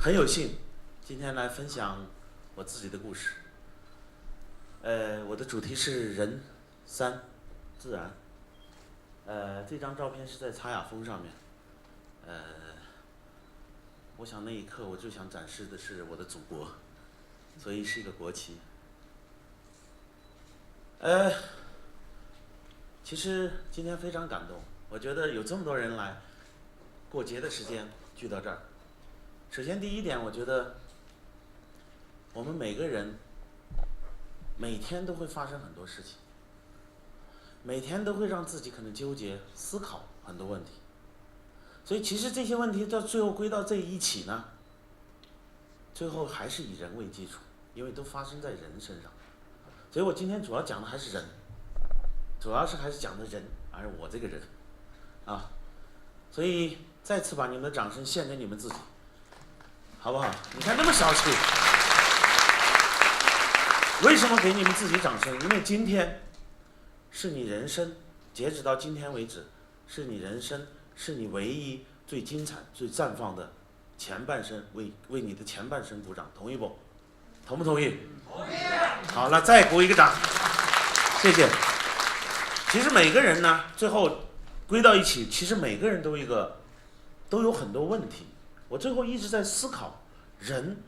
很有幸今天来分享我自己的故事。我的主题是人、山、自然。这张照片是在查雅峰上面。我想那一刻我就想展示的是我的祖国，所以是一个国旗。其实今天非常感动，我觉得有这么多人来过节的时间聚到这儿。首先第一点，我觉得我们每个人每天都会发生很多事情，每天都会让自己可能纠结思考很多问题，所以其实这些问题到最后归到这一起呢，最后还是以人为基础，因为都发生在人身上。所以我今天主要讲的还是人，主要是还是讲的人，而我这个人啊，所以再次把你们的掌声献给你们自己，好不好？你看那么小气，为什么给你们自己掌声？因为今天是你人生，截止到今天为止，是你人生，是你唯一最精彩、最绽放的前半生，为你的前半生鼓掌，同意不？同不同意？同意。好了，再鼓一个掌，谢谢。其实每个人呢，最后归到一起，其实每个人都有很多问题。我最后一直在思考，人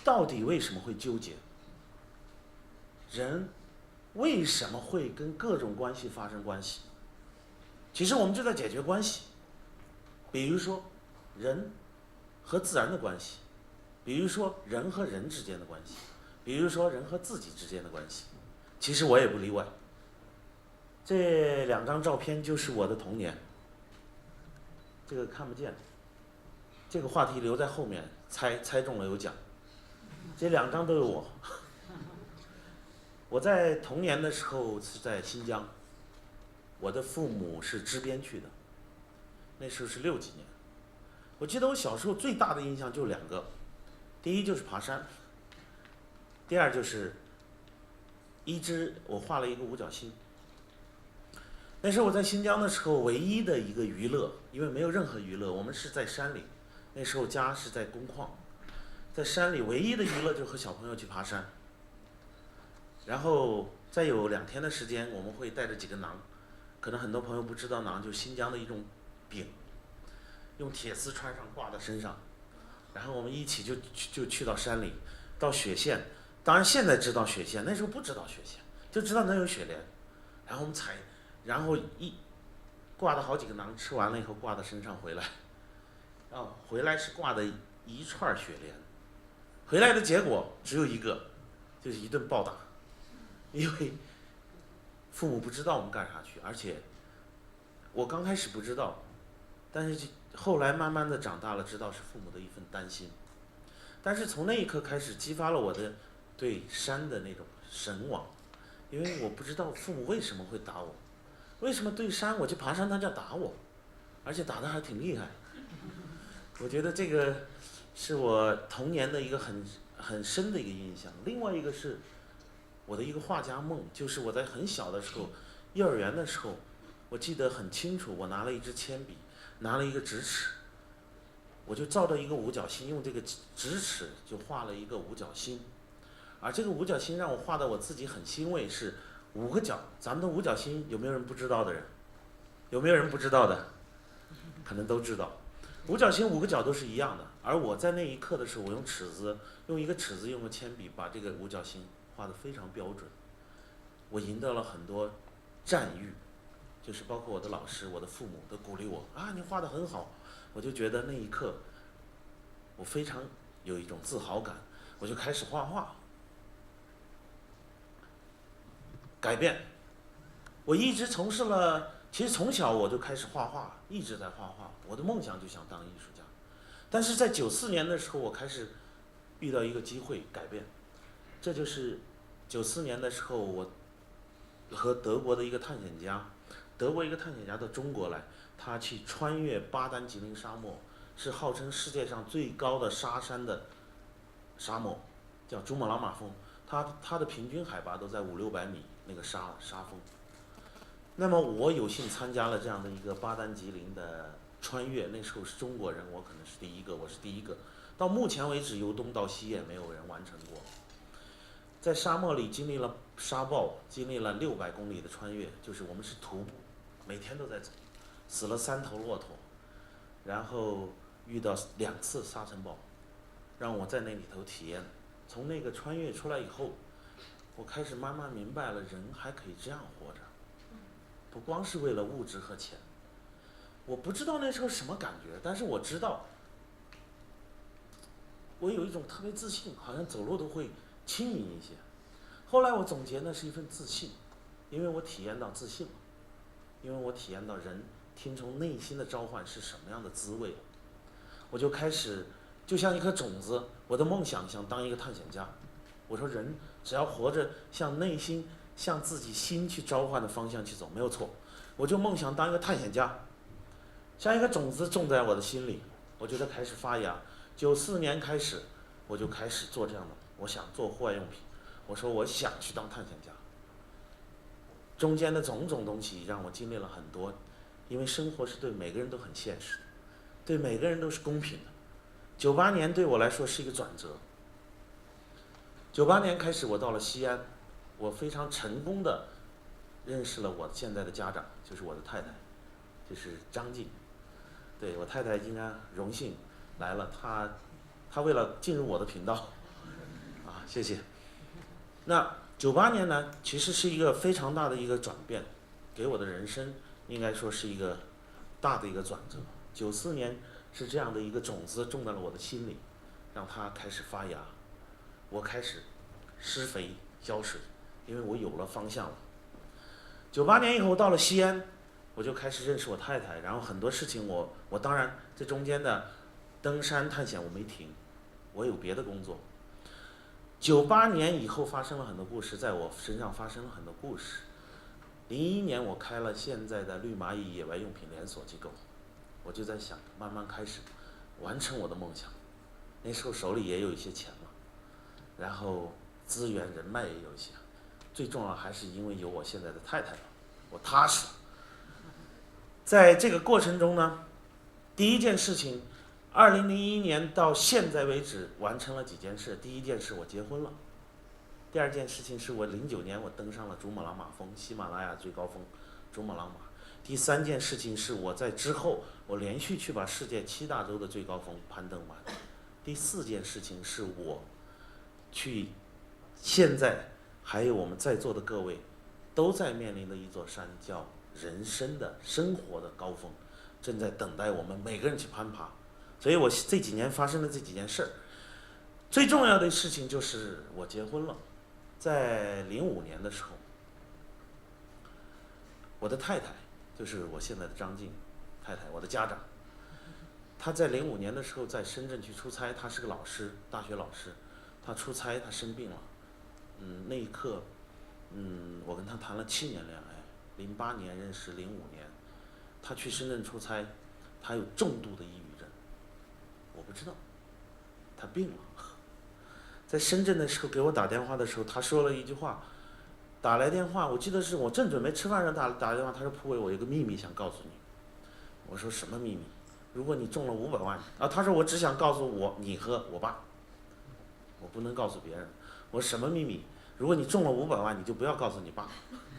到底为什么会纠结？人为什么会跟各种关系发生关系？其实我们就在解决关系，比如说人和自然的关系，比如说人和人之间的关系，比如说人和自己之间的关系。其实我也不例外。这两张照片就是我的童年，这个看不见，这个话题留在后面，猜中了有奖。这两张都有我。我在童年的时候是在新疆，我的父母是支边去的，那时候是60几年。我记得我小时候最大的印象就2个，第一就是爬山，第二就是我画了一个五角星。那时候我在新疆的时候，唯一的一个娱乐，因为没有任何娱乐，我们是在山里，那时候家是在工矿，在山里唯一的娱乐就是和小朋友去爬山。然后再有2天的时间，我们会带着几个馕，可能很多朋友不知道馕就是新疆的一种饼，用铁丝穿上挂在身上，然后我们一起就去到山里，到雪线。当然现在知道雪线，那时候不知道雪线，就知道能有雪莲，然后我们采，然后挂的好几个馕，吃完了以后挂到身上回来，回来是挂的一串雪莲，回来的结果只有一个，就是一顿暴打。因为父母不知道我们干啥去，而且我刚开始不知道，但是后来慢慢的长大了，知道是父母的一份担心。但是从那一刻开始，激发了我的对山的那种神往，因为我不知道父母为什么会打我，为什么对山我去爬山他就打我，而且打得还挺厉害。我觉得这个是我童年的一个很深的一个印象。另外一个是我的一个画家梦，就是我在很小的时候，幼儿园的时候，我记得很清楚，我拿了一支铅笔，拿了一个直尺，我就照着一个五角星，用这个直尺就画了一个五角星。而这个五角星让我画的我自己很欣慰，是5个角。咱们的五角星有没有人不知道的人？有没有人不知道的？可能都知道。五角星5个角都是一样的，而我在那一刻的时候，我用一个尺子，用个铅笔把这个五角星画得非常标准，我赢得了很多赞誉，就是包括我的老师、我的父母都鼓励我啊，你画得很好。我就觉得那一刻，我非常有一种自豪感，我就开始画画。改变，我一直从事了，其实从小我就开始画画，一直在画画。我的梦想就想当艺术家，但是在94年的时候，我开始遇到一个机会改变，这就是94年的时候，我和德国的一个探险家，到中国来，他去穿越巴丹吉林沙漠，是号称世界上最高的沙山的沙漠，叫珠穆朗玛峰，它的平均海拔都在500-600米那个沙峰。那么我有幸参加了这样的一个巴丹吉林的穿越，那时候是中国人，我可能是第一个，我是第一个到目前为止由东到西也没有人完成过。在沙漠里经历了沙暴，经历了600公里的穿越，就是我们是徒步，每天都在走，死了3头骆驼，然后遇到2次沙尘暴，让我在那里头体验。从那个穿越出来以后，我开始慢慢明白了，人还可以这样活着，不光是为了物质和钱。我不知道那时候什么感觉，但是我知道，我有一种特别自信，好像走路都会轻盈一些。后来我总结那是一份自信，因为我体验到自信了，因为我体验到人听从内心的召唤是什么样的滋味。我就开始就像一颗种子，我的梦想想当一个探险家。我说人只要活着向内心向自己心去召唤的方向去走，没有错。我就梦想当一个探险家，像一个种子种在我的心里，我觉得开始发芽。94年开始，我就开始做这样的，我想做户外用品。我说我想去当探险家。中间的种种东西让我经历了很多，因为生活是对每个人都很现实的，对每个人都是公平的。98年对我来说是一个转折。98年开始，我到了西安，我非常成功的认识了我现在的家长，就是我的太太，就是张静。对，我太太应该荣幸来了，她为了进入我的频道，啊，谢谢。那98年呢，其实是一个非常大的一个转变，给我的人生应该说是一个大的一个转折。94年是这样的一个种子种在了我的心里，让它开始发芽，我开始施肥浇水，因为我有了方向了。98年以后到了西安，我就开始认识我太太，然后很多事情我当然这中间的登山探险我没停，我有别的工作。98年以后发生了很多故事，在我身上发生了很多故事。01年我开了现在的绿蚂蚁野外用品连锁机构，我就在想慢慢开始完成我的梦想。那时候手里也有一些钱了，然后资源人脉也有一些，最重要还是因为有我现在的太太了，我踏实了。在这个过程中呢，第一件事情，2001年到现在为止完成了几件事。第一件事我结婚了，第二件事情是我09年我登上了珠穆朗玛峰，喜马拉雅最高峰珠穆朗玛。第三件事情是我在之后我连续去把世界7大洲的最高峰攀登完。第四件事情是我去现在还有我们在座的各位都在面临的一座山，叫人生的生活的高峰，正在等待我们每个人去攀爬。所以我这几年发生的这几件事儿，最重要的事情就是我结婚了。在05年的时候，我的太太就是我现在的张静太太，我的家长，她在05年的时候在深圳去出差，她是个老师，大学老师，她出差她生病了，那一刻，我跟她谈了7年恋爱，08年认识，05年，她去深圳出差，她有重度的抑郁症，我不知道，她病了。在深圳的时候给我打电话的时候，她说了一句话，打来电话，我记得是我正准备吃饭时打电话，她说蒲伟，我有个秘密想告诉你。我说什么秘密？如果你中了500万，她说我只想告诉你和我爸，我不能告诉别人。我说什么秘密？如果你中了500万，你就不要告诉你爸，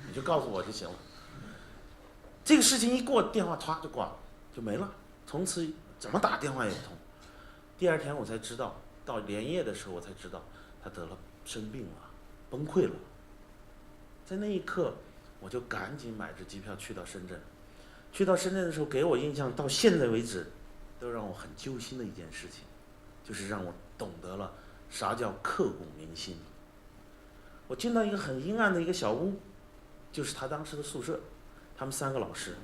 你就告诉我就行了。这个事情一过电话，唰就挂了，就没了，从此怎么打电话也不通。第二天我才知道，到连夜的时候我才知道，他生病了，崩溃了。在那一刻，我就赶紧买着机票去到深圳。去到深圳的时候，给我印象到现在为止，都让我很揪心的一件事情，就是让我懂得了啥叫刻骨铭心。我进到一个很阴暗的一个小屋，就是他当时的宿舍，他们3个老师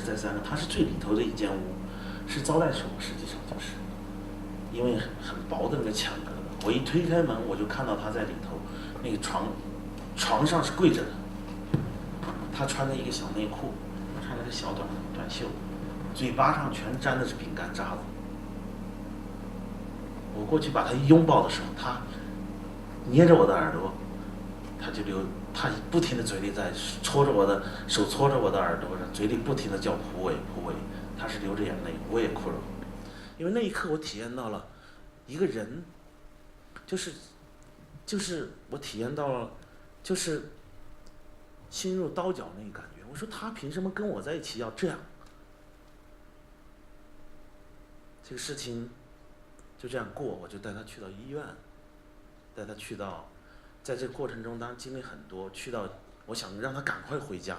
在他是最里头的一间屋，是招待所，实际上就是，因为很薄的那个墙隔的。我一推开门，我就看到他在里头，那个床上是跪着的，他穿着一个小内裤，穿着个小短袖，嘴巴上全沾的是饼干渣子。我过去把他一拥抱的时候，他捏着我的耳朵，他不停的嘴里在搓着我的手，搓着我的耳朵，嘴里不停的叫蒲伟蒲伟，他是流着眼泪，我也哭了。因为那一刻我体验到了一个人，就是我体验到了，就是心入刀绞那个感觉。我说他凭什么跟我在一起要这样？这个事情就这样过，我就带他去到医院，带他去到，在这个过程中当然经历很多，去到我想让他赶快回家，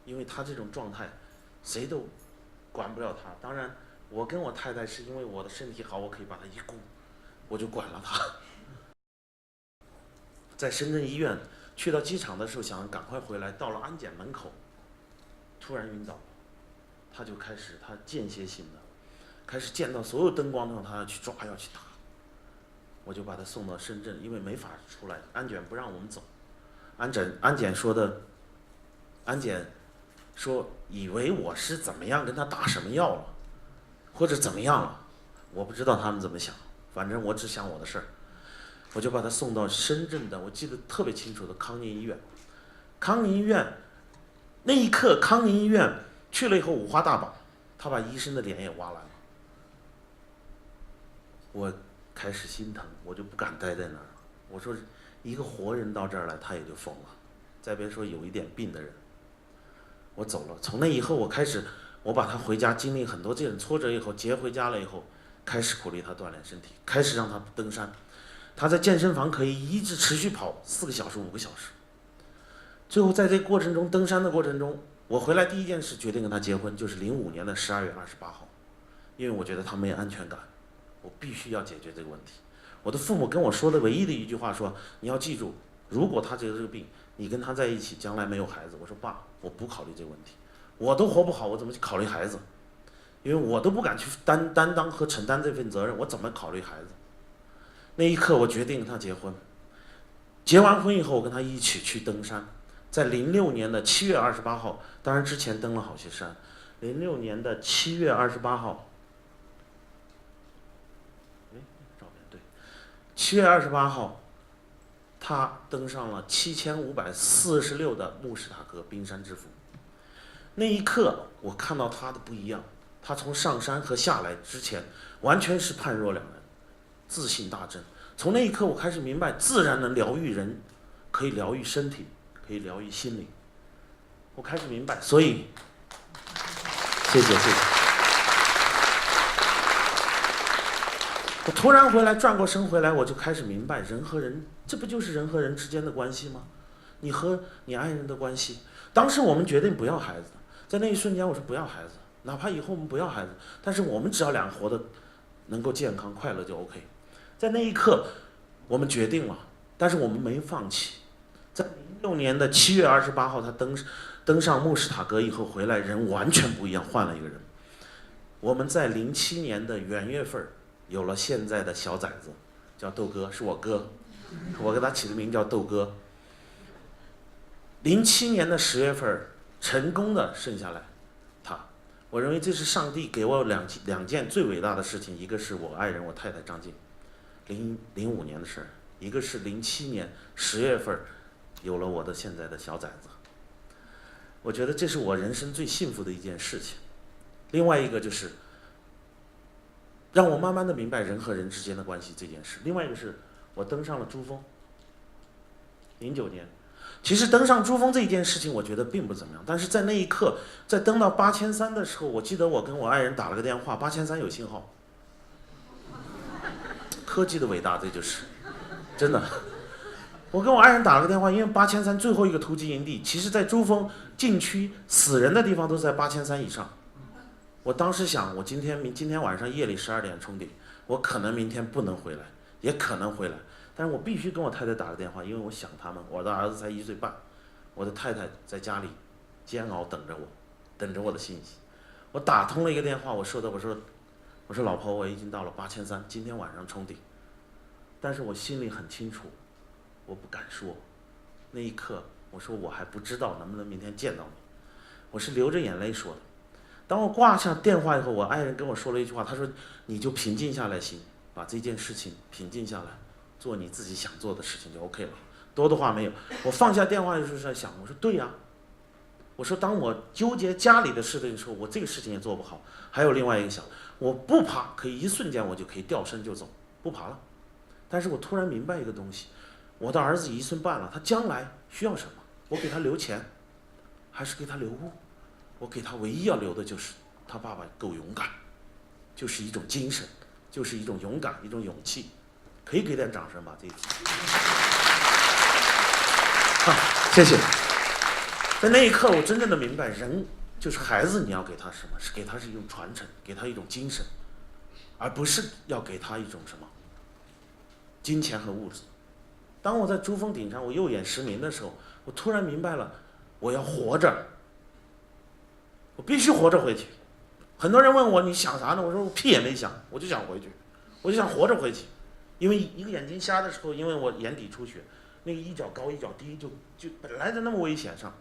因为他这种状态，谁都管不了他。当然，我跟我太太是因为我的身体好，我可以把他一顾，我就管了他。在深圳医院去到机场的时候，想赶快回来，到了安检门口，突然晕倒了，他就开始他间歇性的。开始见到所有灯光都让他要去抓要去打，我就把他送到深圳，因为没法出来，安检不让我们走。安检说以为我是怎么样跟他打什么药了，或者怎么样了，我不知道他们怎么想，反正我只想我的事儿。我就把他送到深圳的，我记得特别清楚的康宁医院。康宁医院那一刻，康宁医院去了以后五花大绑，他把医生的脸也挖烂了。我开始心疼，我就不敢待在那儿。我说，一个活人到这儿来，他也就疯了，再别说有一点病的人。我走了，从那以后，我把他回家经历很多这种挫折以后，接回家了以后，开始鼓励他锻炼身体，开始让他登山。他在健身房可以一直持续跑4个小时、5个小时。最后在这个过程中，登山的过程中，我回来第一件事决定跟他结婚，就是05年的12月28号，因为我觉得他没安全感。我必须要解决这个问题。我的父母跟我说的唯一的一句话说：“你要记住，如果他这个病，你跟他在一起，将来没有孩子。”我说：“爸，我不考虑这个问题，我都活不好，我怎么去考虑孩子？因为我都不敢去担当和承担这份责任，我怎么考虑孩子？”那一刻，我决定跟他结婚。结完婚以后，我跟他一起去登山，在06年的7月28号，当然之前登了好些山。06年的7月28号。7月28号，他登上了7546的慕士塔格冰山之父。那一刻，我看到他的不一样。他从上山和下来之前，完全是判若两人，自信大振。从那一刻，我开始明白，自然能疗愈人，可以疗愈身体，可以疗愈心灵。我开始明白，所以，谢谢。我突然回来，转过身回来，我就开始明白，人和人，这不就是人和人之间的关系吗？你和你爱人的关系。当时我们决定不要孩子，在那一瞬间我说不要孩子，哪怕以后我们不要孩子，但是我们只要两个活得能够健康快乐就 OK。在那一刻，我们决定了，但是我们没放弃。在06年的7月28号，他登上慕士塔格以后回来，人完全不一样，换了一个人。我们在07年的元月份有了现在的小崽子，叫豆哥，是我哥，我给他起的名叫豆哥。07年的10月份，成功的生下来他。我认为这是上帝给我两件最伟大的事情，一个是我爱人我太太张静，05年的事儿，一个是07年10月份有了我的现在的小崽子。我觉得这是我人生最幸福的一件事情。另外一个就是让我慢慢的明白人和人之间的关系这件事。另外一个是我登上了珠峰，09年。其实登上珠峰这一件事情我觉得并不怎么样，但是在那一刻，在登到8300的时候，我记得我跟我爱人打了个电话，8300有信号。科技的伟大，这就是真的。我跟我爱人打了个电话，因为8300最后一个突击营地，其实在珠峰禁区死人的地方都是在8300以上。我当时想，我今天晚上夜里12点冲顶，我可能明天不能回来，也可能回来，但是我必须跟我太太打个电话，因为我想他们。我的儿子才1岁半，我的太太在家里煎熬等着我的信息。我打通了一个电话，我说老婆，我已经到了8300，今天晚上冲顶。但是我心里很清楚，我不敢说。那一刻，我说我还不知道能不能明天见到你，我是流着眼泪说的。当我挂下电话以后，我爱人跟我说了一句话，他说：“你就平静下来行，把这件事情平静下来，做你自己想做的事情就 OK 了，多的话没有。”我放下电话的时候在想，我说对呀，我说当我纠结家里的事的时候，我这个事情也做不好。还有另外一个想，我不爬，可以一瞬间我就可以掉身就走，不爬了。但是我突然明白一个东西，我的儿子1岁半了，他将来需要什么？我给他留钱，还是给他留物？我给他唯一要留的就是他爸爸够勇敢，就是一种精神，就是一种勇敢，一种勇气。可以给点掌声吧，这一次。谢谢。在那一刻，我真正的明白，人就是孩子，你要给他什么？是给他是一种传承，给他一种精神，而不是要给他一种什么金钱和物质。当我在珠峰顶上，我右眼失明的时候，我突然明白了，我要活着，我必须活着回去。很多人问我你想啥呢？我说我屁也没想，我就想回去，我就想活着回去。因为一个眼睛瞎的时候，因为我眼底出血，那个一脚高一脚低，就本来就那么危险上。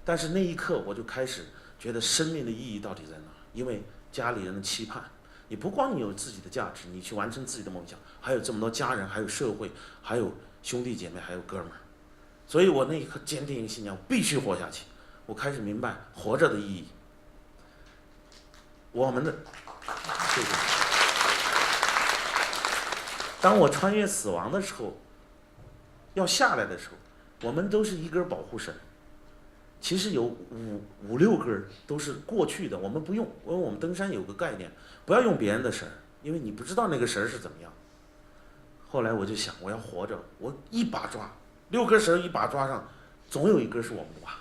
但是那一刻我就开始觉得生命的意义到底在哪？因为家里人的期盼，你不光你有自己的价值，你去完成自己的梦想，还有这么多家人，还有社会，还有兄弟姐妹，还有哥们儿。所以我那一刻坚定一个信念，我必须活下去。我开始明白活着的意义。我们的，谢谢。当我穿越死亡的时候，要下来的时候，我们都是一根保护绳。其实有五六根都是过去的，我们不用，因为我们登山有个概念，不要用别人的绳，因为你不知道那个绳是怎么样。后来我就想，我要活着，我一把抓，6根绳一把抓上，总有一根是我们的吧。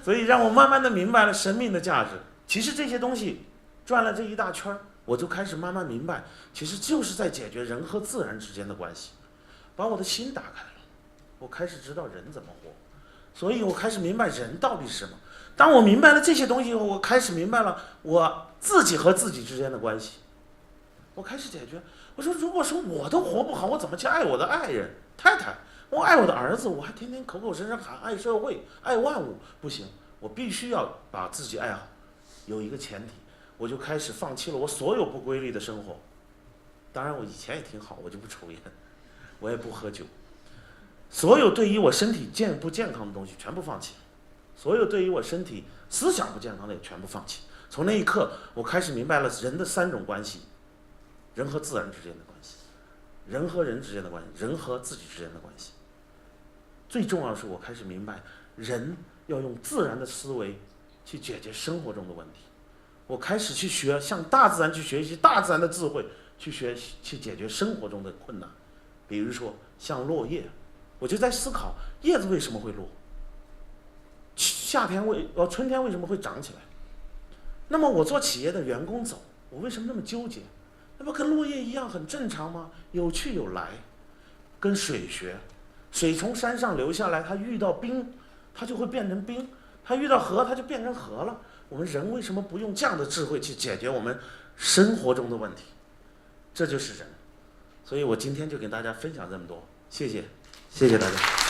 所以让我慢慢的明白了生命的价值。其实这些东西转了这一大圈，我就开始慢慢明白，其实就是在解决人和自然之间的关系，把我的心打开了。我开始知道人怎么活，所以我开始明白人到底是什么。当我明白了这些东西以后，我开始明白了我自己和自己之间的关系。我开始解决，我说如果说我都活不好，我怎么去爱我的爱人、太太？我爱我的儿子，我还天天口口声声喊爱社会、爱万物，不行，我必须要把自己爱好。有一个前提，我就开始放弃了我所有不规律的生活。当然我以前也挺好，我就不抽烟，我也不喝酒。所有对于我身体健不健康的东西全部放弃，所有对于我身体思想不健康的也全部放弃。从那一刻，我开始明白了人的3种关系：人和自然之间的关系，人和人之间的关系，人和自己之间的关系。最重要的是，我开始明白人要用自然的思维去解决生活中的问题。我开始去向大自然去学习大自然的智慧，去解决生活中的困难。比如说像落叶。我就在思考叶子为什么会落，春天为什么会长起来？那么我做企业的员工走，我为什么那么纠结？那不跟落叶一样很正常吗？有去有来。跟水学，水从山上流下来，它遇到冰，它就会变成冰；它遇到河，它就变成河了。我们人为什么不用这样的智慧去解决我们生活中的问题？这就是人。所以我今天就给大家分享这么多，谢谢。谢谢大家。